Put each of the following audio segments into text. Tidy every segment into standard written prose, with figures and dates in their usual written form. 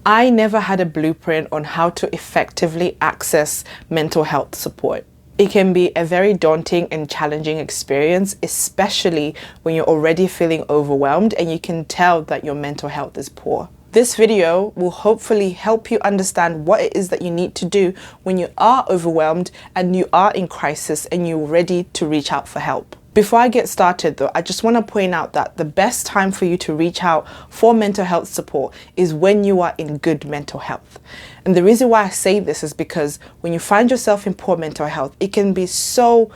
I never had a blueprint on how to effectively access mental health support. It can be a very daunting and challenging experience, especially when you're already feeling overwhelmed and you can tell that your mental health is poor. This video will hopefully help you understand what it is that you need to do when you are overwhelmed and you are in crisis and you're ready to reach out for help. Before I get started though, I just want to point out that the best time for you to reach out for mental health support is when you are in good mental health. And the reason why I say this is because when you find yourself in poor mental health, it can be so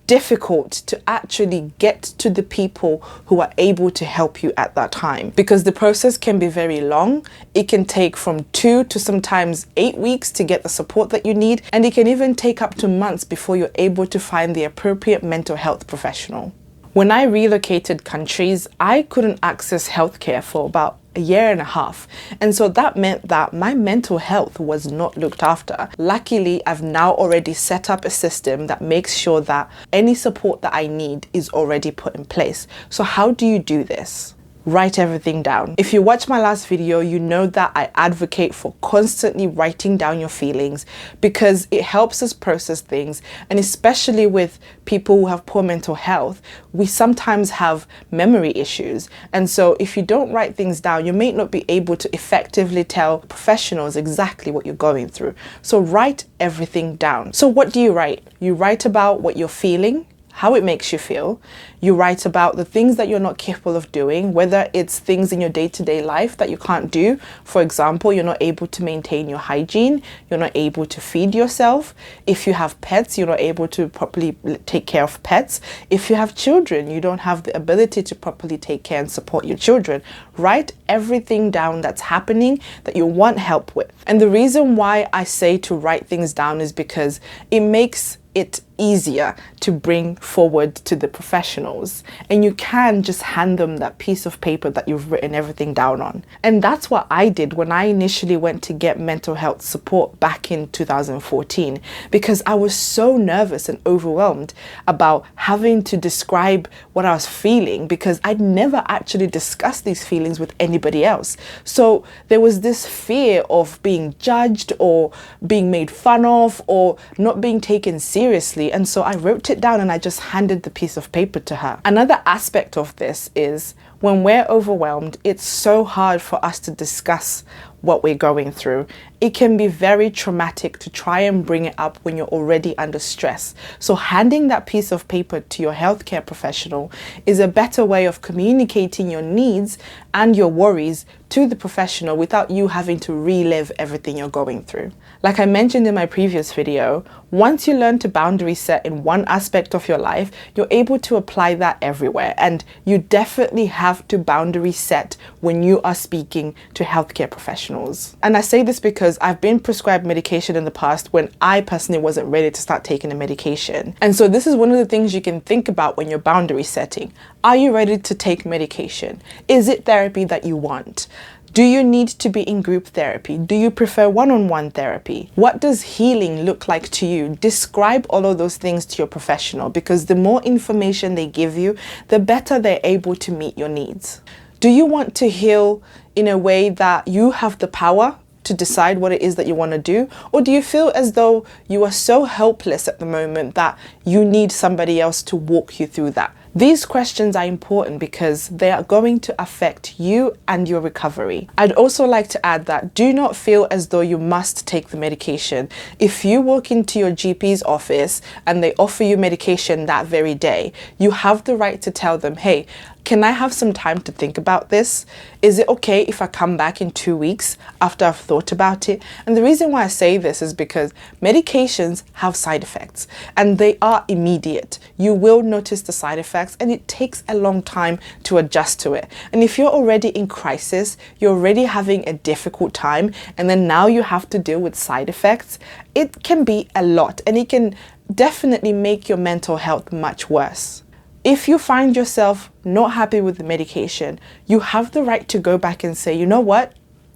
difficult to actually get to the people who are able to help you at that time, because the process can be very long. It can take from 2 to sometimes 8 weeks to get the support that you need, and it can even take up to months before you're able to find the appropriate mental health professional. When I relocated countries, I couldn't access healthcare for about a year and a half. And so that meant that my mental health was not looked after. Luckily, I've now already set up a system that makes sure that any support that I need is already put in place. So how do you do this? Write everything down. If you watch my last video, you know that I advocate for constantly writing down your feelings because it helps us process things. And especially with people who have poor mental health, we sometimes have memory issues. And so if you don't write things down, you may not be able to effectively tell professionals exactly what you're going through. So write everything down. So what do you write? You write about what you're feeling, how it makes you feel. You write about the things that you're not capable of doing, whether it's things in your day-to-day life that you can't do. For example, you're not able to maintain your hygiene, you're not able to feed yourself. If you have pets, you're not able to properly take care of pets. If you have children, you don't have the ability to properly take care and support your children. Write everything down that's happening that you want help with. And the reason why I say to write things down is because it makes it easier to bring forward to the professionals, and you can just hand them that piece of paper that you've written everything down on. And that's what I did when I initially went to get mental health support back in 2014, because I was so nervous and overwhelmed about having to describe what I was feeling, because I'd never actually discussed these feelings with anybody else. So there was this fear of being judged or being made fun of or not being taken seriously. And so I wrote it down and I just handed the piece of paper to her. Another aspect of this is when we're overwhelmed, it's so hard for us to discuss what we're going through. It can be very traumatic to try and bring it up when you're already under stress. So handing that piece of paper to your healthcare professional is a better way of communicating your needs and your worries to the professional without you having to relive everything you're going through. Like I mentioned in my previous video, once you learn to boundary set in one aspect of your life, you're able to apply that everywhere. And you definitely have to boundary set when you are speaking to healthcare professionals. And I say this because I've been prescribed medication in the past when I personally wasn't ready to start taking the medication. And so this is one of the things you can think about when you're boundary setting. Are you ready to take medication? Is it therapy that you want? Do you need to be in group therapy? Do you prefer one-on-one therapy? What does healing look like to you? Describe all of those things to your professional, because the more information they give you, the better they're able to meet your needs. Do you want to heal in a way that you have the power to decide what it is that you want to do? Or do you feel as though you are so helpless at the moment that you need somebody else to walk you through that? These questions are important because they are going to affect you and your recovery. I'd also like to add that do not feel as though you must take the medication. If you walk into your GP's office and they offer you medication that very day, you have the right to tell them, hey, can I have some time to think about this? Is it okay if I come back in 2 weeks after I've thought about it? And the reason why I say this is because medications have side effects and they are immediate. You will notice the side effects and it takes a long time to adjust to it. And if you're already in crisis, you're already having a difficult time, and then now you have to deal with side effects, it can be a lot and it can definitely make your mental health much worse. If you find yourself not happy with the medication, you have the right to go back and say, you know what?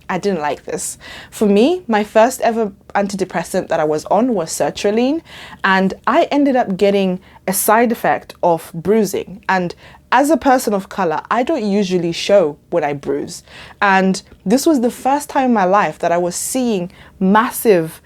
I didn't like this. For me, my first ever antidepressant that I was on was sertraline, and I ended up getting a side effect of bruising. And As a person of color, I don't usually show when I bruise. And this was the first time in my life that I was seeing massive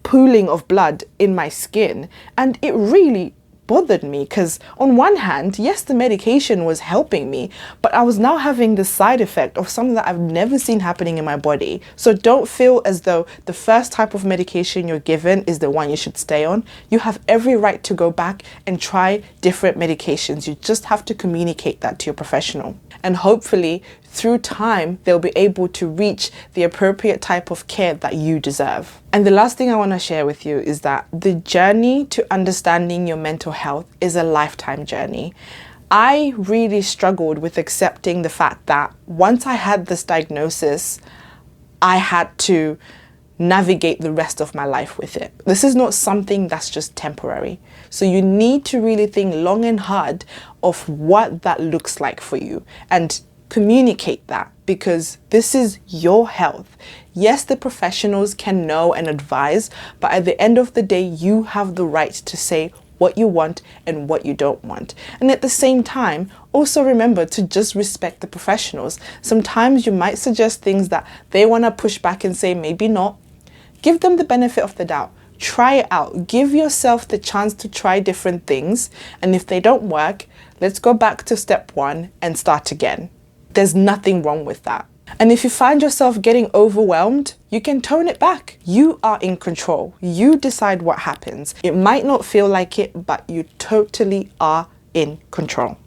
pooling of blood in my skin. And it really bothered me because on one hand, yes, the medication was helping me, but I was now having the side effect of something that I've never seen happening in my body. So don't feel as though the first type of medication you're given is the one you should stay on. You have every right to go back and try different medications. You just have to communicate that to your professional. And hopefully through time, they'll be able to reach the appropriate type of care that you deserve. And the last thing I want to share with you is that the journey to understanding your mental health is a lifetime journey. I really struggled with accepting the fact that once I had this diagnosis, I had to navigate the rest of my life with it. This is not something that's just temporary. So you need to really think long and hard of what that looks like for you and communicate that, because this is your health. Yes, the professionals can know and advise, but at the end of the day, you have the right to say what you want and what you don't want. And at the same time, also remember to just respect the professionals. Sometimes you might suggest things that they want to push back and say maybe not. Give them the benefit of the doubt. Try it out. Give yourself the chance to try different things. And if they don't work, let's go back to step one and start again. There's nothing wrong with that. And if you find yourself getting overwhelmed, you can tone it back. You are in control. You decide what happens. It might not feel like it, but you totally are in control.